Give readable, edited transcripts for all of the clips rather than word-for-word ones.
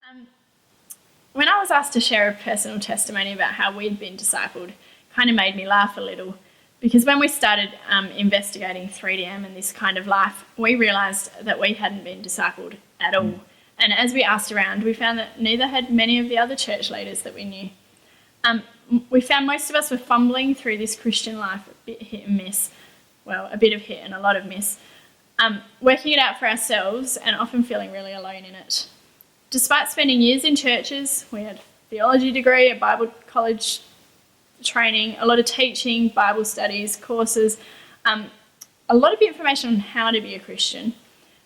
Um, when I was asked to share a personal testimony about how we'd been discipled, it kind of made me laugh a little, because when we started investigating 3DM and this kind of life, we realised that we hadn't been discipled at all. And as we asked around, we found that neither had many of the other church leaders that we knew. We found most of us were fumbling through this Christian life, a bit hit and miss. Well, a bit of hit and a lot of miss. Working it out for ourselves and often feeling really alone in it. Despite spending years in churches, we had a theology degree, a Bible college training, a lot of teaching, Bible studies, courses, a lot of information on how to be a Christian.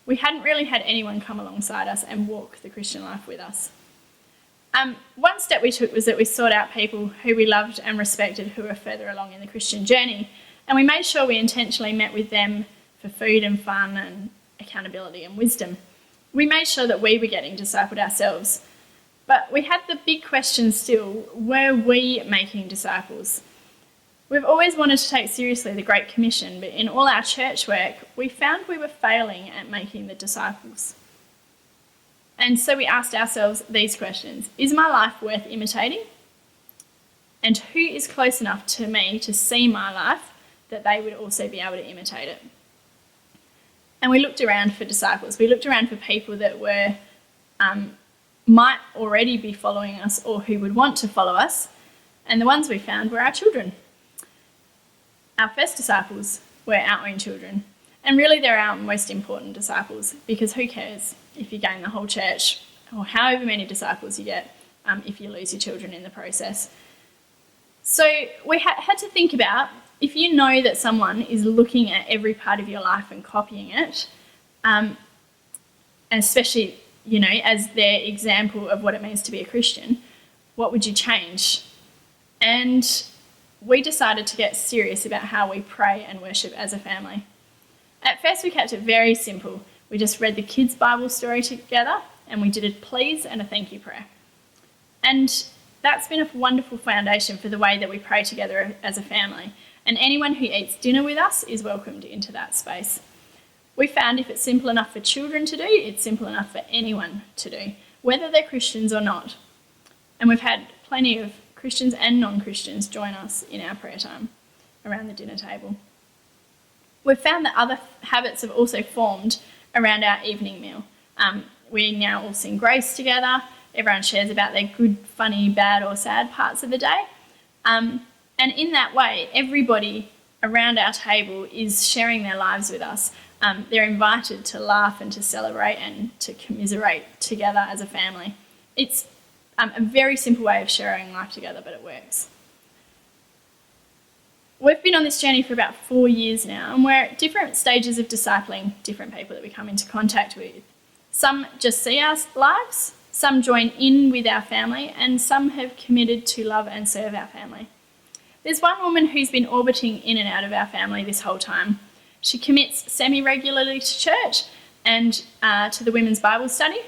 We hadn't really had anyone come alongside us and walk the Christian life with us. One step we took was that we sought out people who we loved and respected who were further along in the Christian journey, and we made sure we intentionally met with them for food and fun and accountability and wisdom. We made sure that we were getting discipled ourselves. But we had the big question still, were we making disciples? We've always wanted to take seriously the Great Commission, but in all our church work, we found we were failing at making the disciples. And so we asked ourselves these questions. Is my life worth imitating? And who is close enough to me to see my life that they would also be able to imitate it? And we looked around for disciples. We looked around for people that were might already be following us or who would want to follow us. And the ones we found were our children. Our first disciples were our own children. And really they're our most important disciples, because who cares if you gain the whole church or however many disciples you get if you lose your children in the process. So we had to think about, if you know that someone is looking at every part of your life and copying it, and especially, as their example of what it means to be a Christian, what would you change? And we decided to get serious about how we pray and worship as a family. At first we kept it very simple. We just read the kids' Bible story together and we did a please and a thank you prayer. And that's been a wonderful foundation for the way that we pray together as a family. And anyone who eats dinner with us is welcomed into that space. We found if it's simple enough for children to do, it's simple enough for anyone to do, whether they're Christians or not. And we've had plenty of Christians and non-Christians join us in our prayer time around the dinner table. We've found that other habits have also formed around our evening meal. We now all sing grace together. Everyone shares about their good, funny, bad or sad parts of the day. And in that way, everybody around our table is sharing their lives with us. They're invited to laugh and to celebrate and to commiserate together as a family. It's a very simple way of sharing life together, but it works. We've been on this journey for about 4 years now, and we're at different stages of discipling different people that we come into contact with. Some just see our lives, some join in with our family, and some have committed to love and serve our family. There's one woman who's been orbiting in and out of our family this whole time. She commits semi-regularly to church and to the women's Bible study,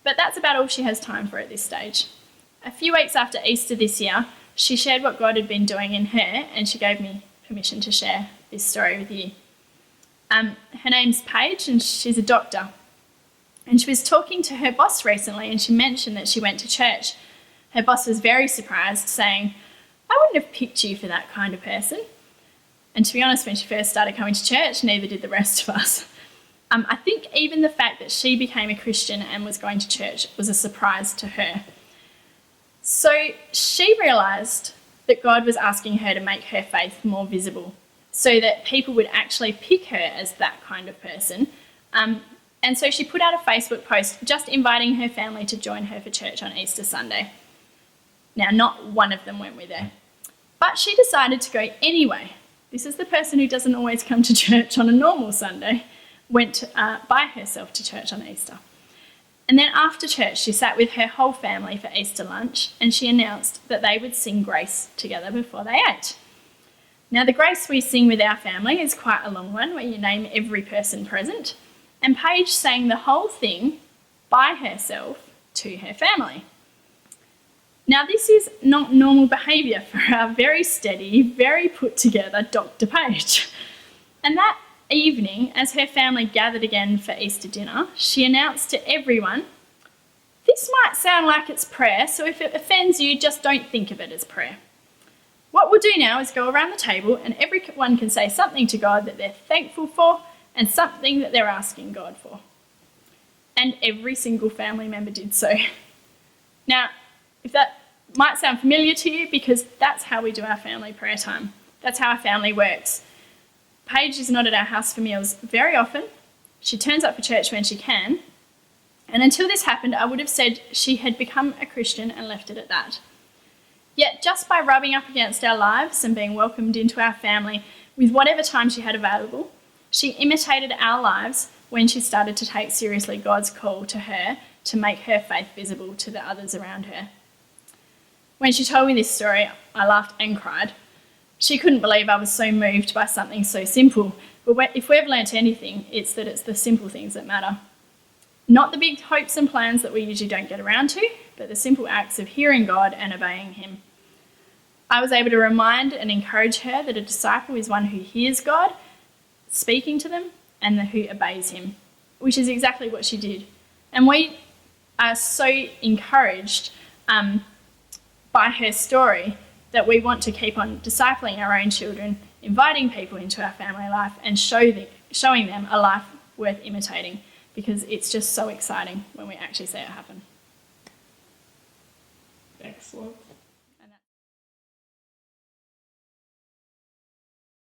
but that's about all she has time for at this stage. A few weeks after Easter this year, she shared what God had been doing in her, and she gave me permission to share this story with you. Her name's Paige, and she's a doctor. And she was talking to her boss recently, and she mentioned that she went to church. Her boss was very surprised, saying, "I wouldn't have picked you for that kind of person." And to be honest, when she first started coming to church, neither did the rest of us. I think even the fact that she became a Christian and was going to church was a surprise to her. So she realised that God was asking her to make her faith more visible so that people would actually pick her as that kind of person. And so she put out a Facebook post just inviting her family to join her for church on Easter Sunday. Now, not one of them went with her, but she decided to go anyway. This is the person who doesn't always come to church on a normal Sunday, went by herself to church on Easter. And then after church, she sat with her whole family for Easter lunch, and she announced that they would sing grace together before they ate. Now, the grace we sing with our family is quite a long one, where you name every person present, and Paige sang the whole thing by herself to her family. Now, this is not normal behaviour for our very steady, very put-together Dr. Paige. And that evening, as her family gathered again for Easter dinner, she announced to everyone, This might sound like it's prayer, so if it offends you, just don't think of it as prayer. What we'll do now is go around the table and everyone can say something to God that they're thankful for and something that they're asking God for. And every single family member did so. Now, if that might sound familiar to you, because that's how we do our family prayer time. That's how our family works. Paige is not at our house for meals very often. She turns up for church when she can. And until this happened, I would have said she had become a Christian and left it at that. Yet just by rubbing up against our lives and being welcomed into our family with whatever time she had available, she imitated our lives when she started to take seriously God's call to her to make her faith visible to the others around her. When she told me this story, I laughed and cried. She couldn't believe I was so moved by something so simple, but if we've learnt anything, it's that it's the simple things that matter. Not the big hopes and plans that we usually don't get around to, but the simple acts of hearing God and obeying him. I was able to remind and encourage her that a disciple is one who hears God speaking to them and who obeys him, which is exactly what she did. And we are so encouraged by her story that we want to keep on discipling our own children, inviting people into our family life and showing them a life worth imitating, because it's just so exciting when we actually see it happen. Excellent.